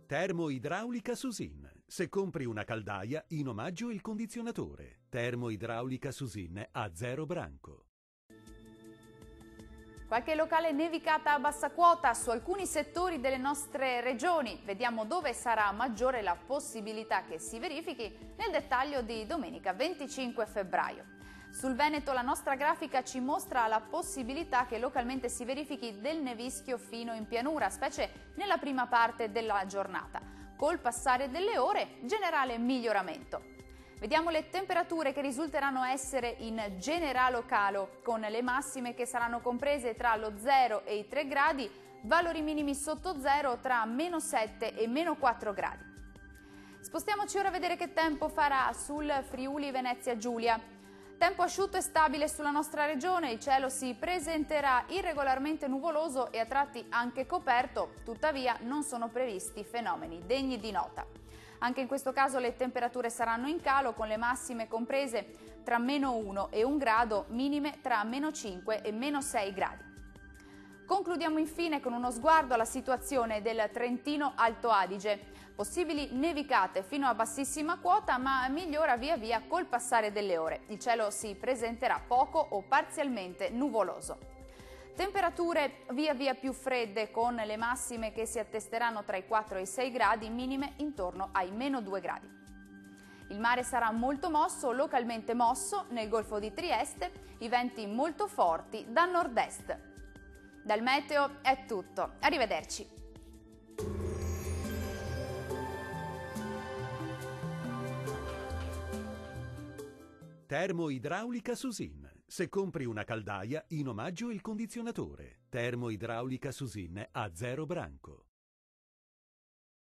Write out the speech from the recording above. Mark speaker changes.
Speaker 1: Termoidraulica Susin. Se compri una caldaia, in omaggio il condizionatore. Termoidraulica Susin a zero branco.
Speaker 2: Qualche locale nevicata a bassa quota su alcuni settori delle nostre regioni. Vediamo dove sarà maggiore la possibilità che si verifichi nel dettaglio di domenica 25 febbraio. Sul Veneto la nostra grafica ci mostra la possibilità che localmente si verifichi del nevischio fino in pianura, specie nella prima parte della giornata. Col passare delle ore, generale miglioramento. Vediamo le temperature che risulteranno essere in generale calo, con le massime che saranno comprese tra lo 0 e i 3 gradi, valori minimi sotto zero tra meno 7 e meno 4 gradi. Spostiamoci ora a vedere che tempo farà sul Friuli Venezia Giulia. Tempo asciutto e stabile sulla nostra regione, il cielo si presenterà irregolarmente nuvoloso e a tratti anche coperto, tuttavia non sono previsti fenomeni degni di nota. Anche in questo caso le temperature saranno in calo con le massime comprese tra meno 1 e 1 grado, minime tra meno 5 e meno 6 gradi. Concludiamo infine con uno sguardo alla situazione del Trentino Alto Adige. Possibili nevicate fino a bassissima quota, ma migliora via via col passare delle ore. Il cielo si presenterà poco o parzialmente nuvoloso. Temperature via via più fredde con le massime che si attesteranno tra i 4 e i 6 gradi, minime intorno ai meno 2 gradi. Il mare sarà molto mosso, localmente mosso, nel Golfo di Trieste, i venti molto forti da nord-est. Dal meteo è tutto, arrivederci.
Speaker 1: Termoidraulica Susin. Se compri una caldaia, in omaggio il condizionatore. Termoidraulica Susin a zero branco.